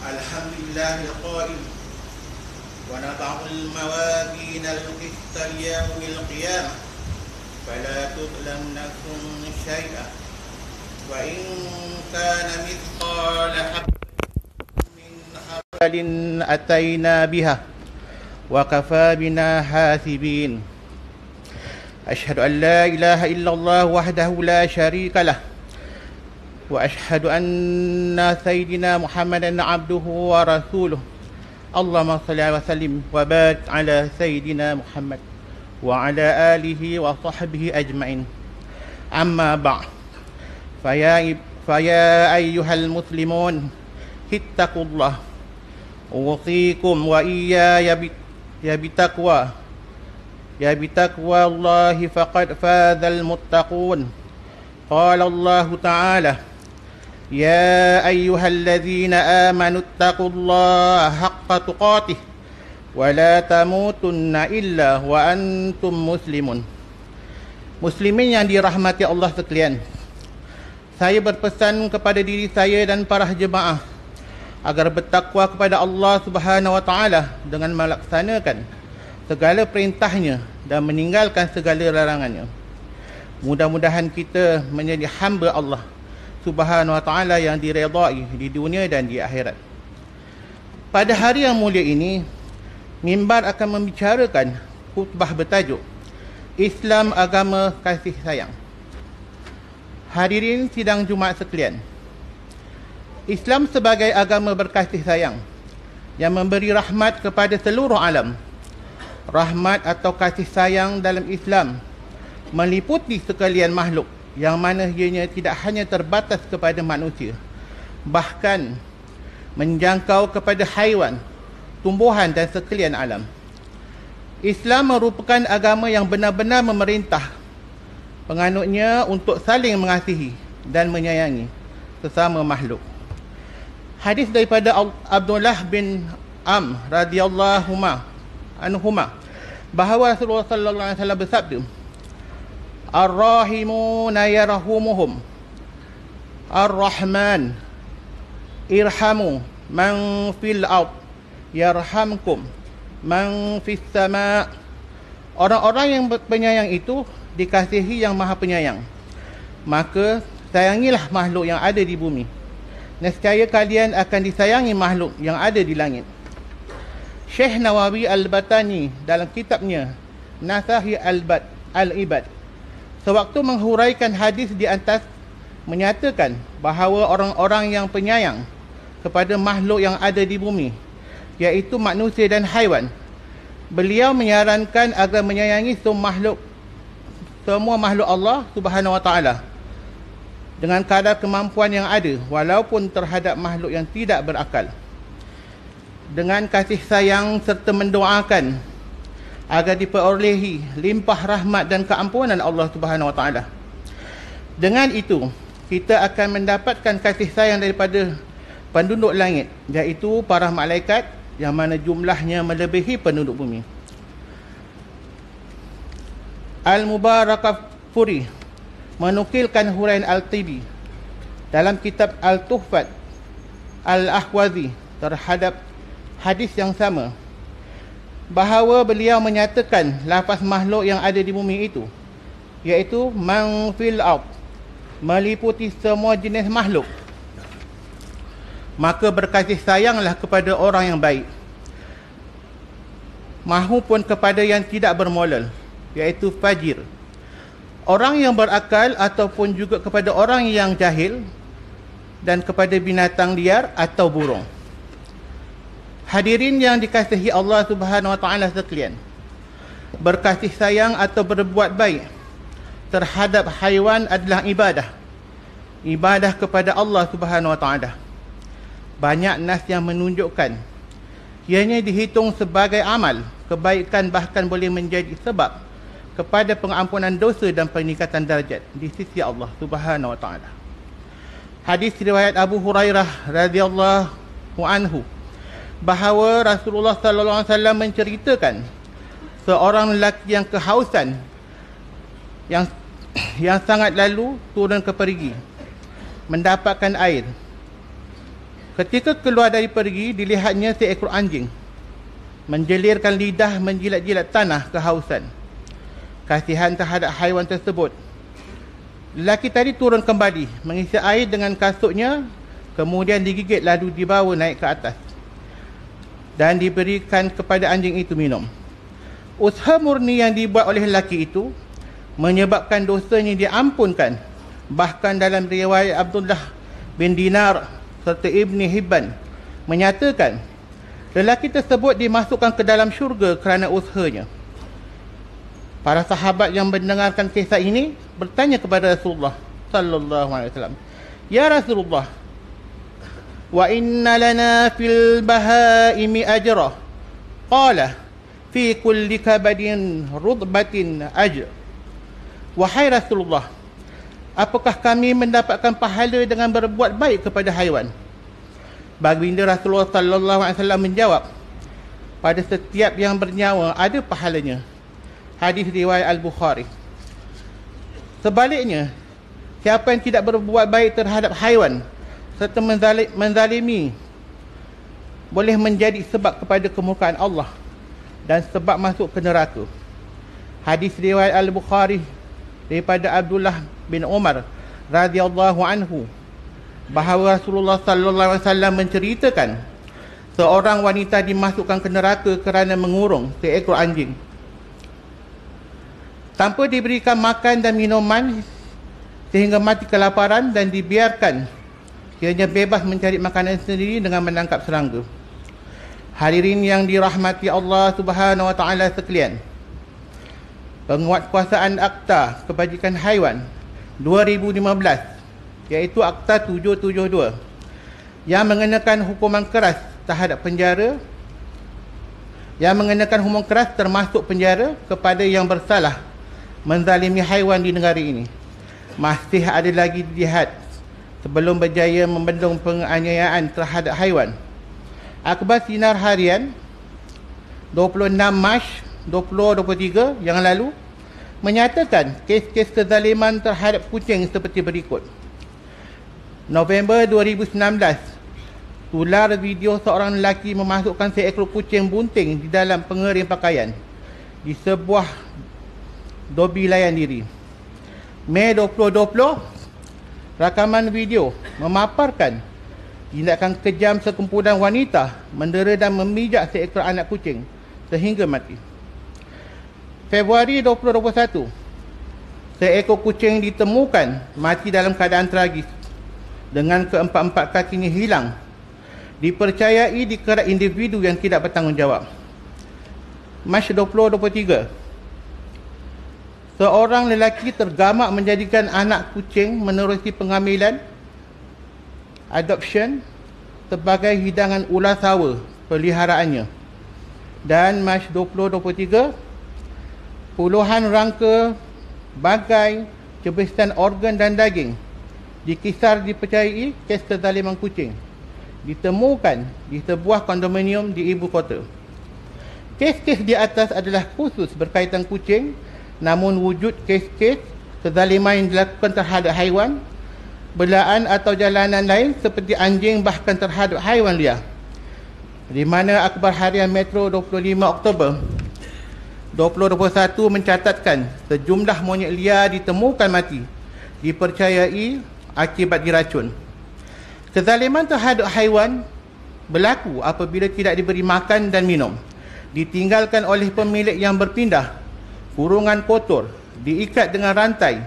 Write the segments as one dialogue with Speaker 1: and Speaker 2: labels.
Speaker 1: الحمد لله القائل ونضع الموازين القسط ليوم القيامة فلا تظلم نفس شيئا وإن كان مثقال حبة من خردل أتينا بها وكفى بنا حاسبين أشهد أن لا إله إلا الله وحده لا شريك له وأشهد أن سيدنا محمدا عبده ورسوله اللهم صل وسلم وبارك على سيدنا محمد وعلى آله وصحبه أجمعين أما بعد فيا أيها المسلمون اتقوا الله أوصيكم وإياي بتقوى الله فقد فاز المتقون قال الله تعالى يا أيها الذين آمنوا اتقوا الله حق تقاته ولا تموتن إلا وأنتم مسلمون. Muslimin yang dirahmati Allah sekalian, saya berpesan kepada diri saya dan para jemaah agar bertakwa kepada Allah Subhanahu wa taala dengan melaksanakan segala perintahnya dan meninggalkan segala larangannya. Mudah-mudahan kita menjadi hamba Allah Subhanahu wa taala yang diredai di dunia dan di akhirat. Pada hari yang mulia ini, mimbar akan membicarakan khutbah bertajuk Islam Agama Kasih Sayang. Hadirin sidang Jumaat sekalian, Islam sebagai agama berkasih sayang yang memberi rahmat kepada seluruh alam. Rahmat atau kasih sayang dalam Islam meliputi sekalian makhluk, yang mana ianya tidak hanya terbatas kepada manusia, bahkan menjangkau kepada haiwan, tumbuhan dan sekalian alam. Islam merupakan agama yang benar-benar memerintah penganutnya untuk saling mengasihi dan menyayangi sesama makhluk. Hadis daripada Abdullah bin Amr radhiyallahu anhuma bahawa Rasulullah sallallahu alaihi wasallam bersabda, Ar-Rahimuna yarhumuhum Ar-Rahman irhamu man fil ard yarhamkum man fis sama. Orang-orang yang penyayang itu dikasihi yang maha penyayang, maka sayangilah makhluk yang ada di bumi, nescaya kalian akan disayangi makhluk yang ada di langit. Syekh Nawawi Al-Batani dalam kitabnya Nasahi Al-Ibad sewaktu menghuraikan hadis di atas menyatakan bahawa orang-orang yang penyayang kepada makhluk yang ada di bumi, iaitu manusia dan haiwan, beliau menyarankan agar menyayangi semua makhluk Allah Subhanahu wa taala dengan kadar kemampuan yang ada, walaupun terhadap makhluk yang tidak berakal, dengan kasih sayang serta mendoakan agar diperolehi limpah rahmat dan keampunan Allah Subhanahu wa taala. Dengan itu, kita akan mendapatkan kasih sayang daripada penduduk langit, iaitu para malaikat yang mana jumlahnya melebihi penduduk bumi. Al-Mubarakafuri menukilkan huraian Al-Tibi dalam kitab Al-Tuhfat Al-Ahwazi terhadap hadis yang sama, bahawa beliau menyatakan lafaz makhluk yang ada di bumi itu, iaitu man fil ard, meliputi semua jenis makhluk. Maka berkasih sayanglah kepada orang yang baik, mahupun kepada yang tidak bermoral, iaitu fajir, orang yang berakal, ataupun juga kepada orang yang jahil, dan kepada binatang liar atau burung. Hadirin yang dikasihi Allah Subhanahu wa taala sekalian, berkasih sayang atau berbuat baik terhadap haiwan adalah ibadah kepada Allah Subhanahu wa taala. Banyak nas yang menunjukkan ianya dihitung sebagai amal kebaikan, bahkan boleh menjadi sebab kepada pengampunan dosa dan peningkatan darjat di sisi Allah Subhanahu wa taala. Hadis riwayat Abu Hurairah radhiyallahu anhu bahawa Rasulullah sallallahu alaihi wasallam menceritakan seorang lelaki yang kehausan yang sangat lalu turun ke perigi mendapatkan air. Ketika keluar dari pergi, dilihatnya seekor anjing menjelirkan lidah menjilat-jilat tanah kehausan. Kasihan terhadap haiwan tersebut, lelaki tadi turun kembali, mengisi air dengan kasutnya, kemudian digigit lalu dibawa naik ke atas dan diberikan kepada anjing itu minum. Usaha murni yang dibuat oleh lelaki itu menyebabkan dosanya diampunkan. Bahkan dalam riwayat Abdullah bin Dinar serta Ibni Hibban menyatakan lelaki tersebut dimasukkan ke dalam syurga kerana usahanya. Para sahabat yang mendengarkan kisah ini bertanya kepada Rasulullah sallallahu alaihi wasallam, "Ya Rasulullah, wa inna lana fil bahaimi ajra." Qala, "Fi kulli kabadin rudbatin ajr." Wahai Rasulullah, apakah kami mendapatkan pahala dengan berbuat baik kepada haiwan? Baginda Rasulullah sallallahu alaihi wasallam menjawab, pada setiap yang bernyawa ada pahalanya. Hadis riwayat Al-Bukhari. Sebaliknya, siapa yang tidak berbuat baik terhadap haiwan serta menzalimi boleh menjadi sebab kepada kemurkaan Allah dan sebab masuk ke neraka. Hadis riwayat Al-Bukhari daripada Abdullah bin Umar radhiyallahu anhu bahawa Rasulullah sallallahu alaihi wasallam menceritakan seorang wanita dimasukkan ke neraka kerana mengurung seekor anjing tanpa diberikan makan dan minuman sehingga mati kelaparan dan dibiarkan kiranya bebas mencari makanan sendiri dengan menangkap serangga. Hadirin yang dirahmati Allah Subhanahu wa taala sekalian, penguatkuasaan Akta Kebajikan Haiwan 2015 iaitu Akta 772 yang mengenakan hukuman keras terhadap penjara, yang mengenakan hukuman keras termasuk penjara kepada yang bersalah menzalimi haiwan di negara ini, masih ada lagi dilihat sebelum berjaya membendung penganiayaan terhadap haiwan. Akhbar Sinar Harian 26 Mac 2023 yang lalu menyatakan kes-kes kezaliman terhadap kucing seperti berikut. November 2019, tular video seorang lelaki memasukkan seekor kucing bunting di dalam pengering pakaian di sebuah dobi layan diri. Mei 2020, rakaman video memaparkan tindakan kejam sekumpulan wanita mendera dan memijak seekor anak kucing sehingga mati. Februari 2021, seekor kucing ditemukan mati dalam keadaan tragis dengan keempat-empat kakinya hilang, dipercayai dikerat individu yang tidak bertanggungjawab. Mac 2023, seorang lelaki tergamak menjadikan anak kucing menerusi pengambilan adoption sebagai hidangan ular sawa peliharaannya. Dan Mac 2023, puluhan rangka bagai jebasan organ dan daging dikisar dipercayai kes kezaliman kucing ditemukan di sebuah kondominium di ibu kota. Kes-kes di atas adalah khusus berkaitan kucing, namun wujud kes-kes kezaliman yang dilakukan terhadap haiwan, belaan atau jalanan lain seperti anjing, bahkan terhadap haiwan liar, di mana Akhbar Harian Metro 25 Oktober 2021 mencatatkan sejumlah monyet liar ditemukan mati, dipercayai akibat diracun. Kezaliman terhadap haiwan berlaku apabila tidak diberi makan dan minum, ditinggalkan oleh pemilik yang berpindah, kurungan kotor, diikat dengan rantai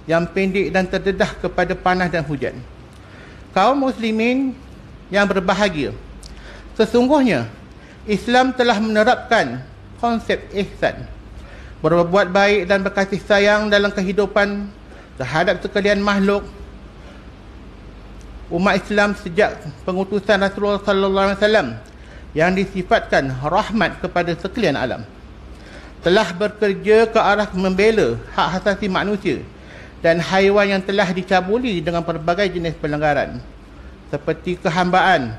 Speaker 1: yang pendek dan terdedah kepada panas dan hujan. Kaum muslimin yang berbahagia, sesungguhnya Islam telah menerapkan konsep ihsan, berbuat baik dan berkasih sayang dalam kehidupan terhadap sekalian makhluk. Umat Islam sejak pengutusan Rasulullah sallallahu alaihi wasallam yang disifatkan rahmat kepada sekalian alam telah bekerja ke arah membela hak asasi manusia dan haiwan yang telah dicabuli dengan pelbagai jenis pelanggaran seperti kehambaan,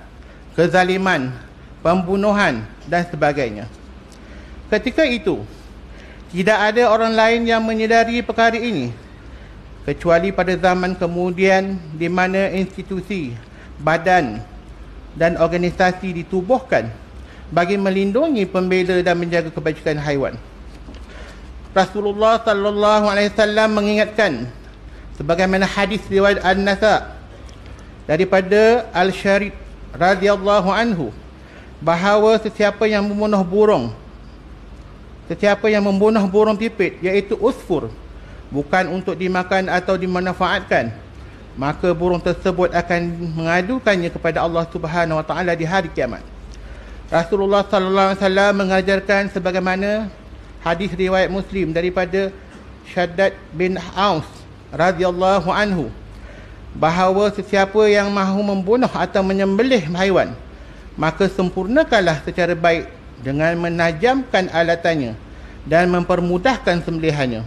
Speaker 1: kezaliman, pembunuhan dan sebagainya. Ketika itu, tidak ada orang lain yang menyedari perkara ini kecuali pada zaman kemudian di mana institusi, badan, dan organisasi ditubuhkan bagi melindungi, pembela dan menjaga kebajikan haiwan. Rasulullah sallallahu alaihi wasallam mengingatkan sebagaimana hadis riwayat An-Nasa daripada Al-Syarid radhiyallahu anhu bahawa sesiapa yang membunuh burung pipit iaitu usfur bukan untuk dimakan atau dimanfaatkan, maka burung tersebut akan mengadukannya kepada Allah Subhanahu wa taala di hari kiamat. Rasulullah sallallahu alaihi wasallam mengajarkan sebagaimana hadis riwayat Muslim daripada Shaddad bin Aus radhiyallahu anhu bahawa sesiapa yang mahu membunuh atau menyembelih haiwan, maka sempurnakanlah secara baik dengan menajamkan alatannya dan mempermudahkan sembelihannya.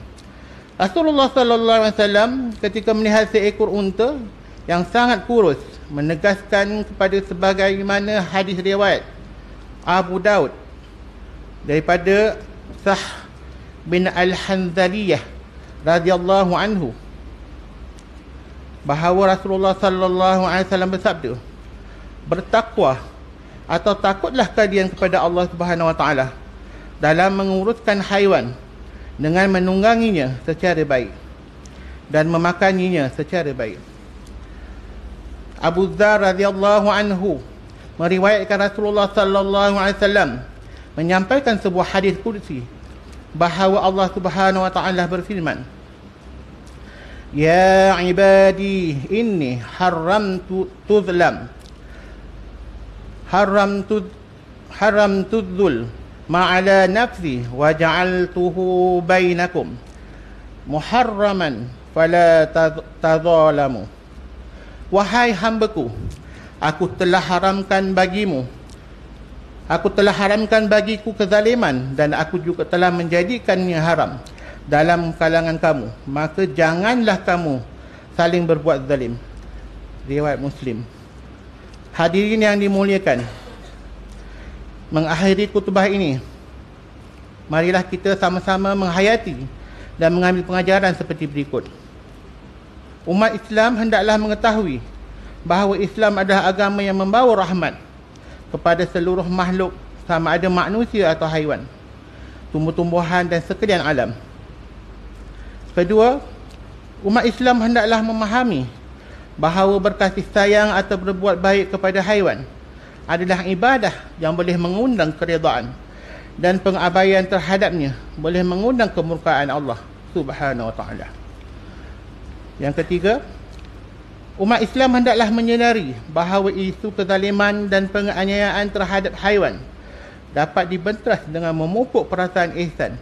Speaker 1: Rasulullah sallallahu alaihi wasallam ketika melihat seekor unta yang sangat kurus menegaskan kepada sebagaimana hadis riwayat Abu Daud daripada Sah bin Al-Hanzaliyah radhiyallahu anhu bahawa Rasulullah sallallahu alaihi wasallam bersabda, bertakwa atau takutlah kalian kepada Allah Subhanahu wa taala dalam menguruskan haiwan dengan menungganginya secara baik dan memakaninya secara baik. Abu Dzar radhiyallahu anhu meriwayatkan Rasulullah sallallahu alaihi wasallam menyampaikan sebuah hadis qudsi bahawa Allah Subhanahu wa taala berfirman, ya ibadi inni haramtu dzul ma'ala nafsi wa ja'altuhu bainakum muharraman fala tadzalamu. Wahai hambaku, aku telah haramkan bagiku kezaliman dan aku juga telah menjadikannya haram dalam kalangan kamu, maka janganlah kamu saling berbuat zalim. Riwayat Muslim. Hadirin yang dimuliakan, mengakhiri khutbah ini, marilah kita sama-sama menghayati dan mengambil pengajaran seperti berikut. Umat Islam hendaklah mengetahui bahawa Islam adalah agama yang membawa rahmat kepada seluruh makhluk, sama ada manusia atau haiwan, tumbuh-tumbuhan dan sekalian alam. Kedua, umat Islam hendaklah memahami bahawa berkasih sayang atau berbuat baik kepada haiwan adalah ibadah yang boleh mengundang keridaan, dan pengabaian terhadapnya boleh mengundang kemurkaan Allah Subhanahu wa taala. Yang ketiga, umat Islam hendaklah menyedari bahawa isu kezaliman dan penganiayaan terhadap haiwan dapat dibenteras dengan memupuk perasaan ihsan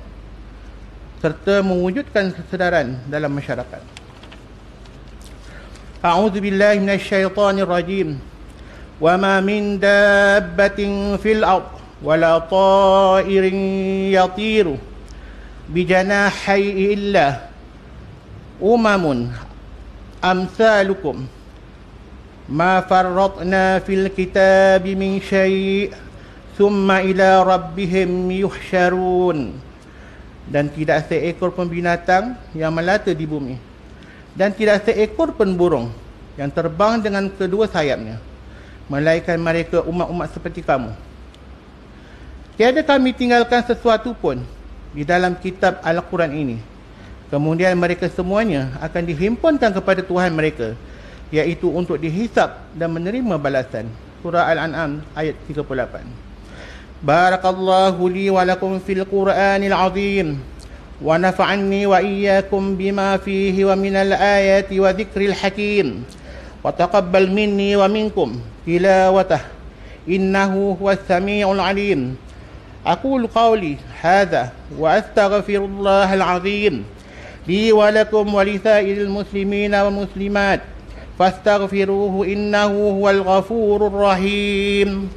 Speaker 1: serta mewujudkan kesedaran dalam masyarakat. A'udzubillahi minasyaitonir rajim. Wa ma min dabbatin fil ard wala ta'irin yatiru bijanahi illa umamun amsalukum ma farratna fil kitabi min syai' thumma ila rabbihim yuhsyarun. Dan tidak seekor pun binatang yang melata di bumi, dan tidak seekor pun burung yang terbang dengan kedua sayapnya, melainkan mereka umat-umat seperti kamu. Tiada kami tinggalkan sesuatu pun di dalam kitab Al-Quran ini, kemudian mereka semuanya akan dihimpunkan kepada Tuhan mereka, iaitu untuk dihisap dan menerima balasan. Surah Al-An'am ayat 38. Barakallahu li wa lakum fil Qur'anil azim wa nafa'anni wa iyyakum bima fihi wa minal ayati wa dzikril hakim wa taqabbal minni wa minkum tilawatah innahu huwas samiul alim. Aqulu qawli hadza wa astaghfirullahal azim li wa lakum wa li sa'iril muslimina wal muslimat fastaghfiruhu innahu huwal ghafurur rahim.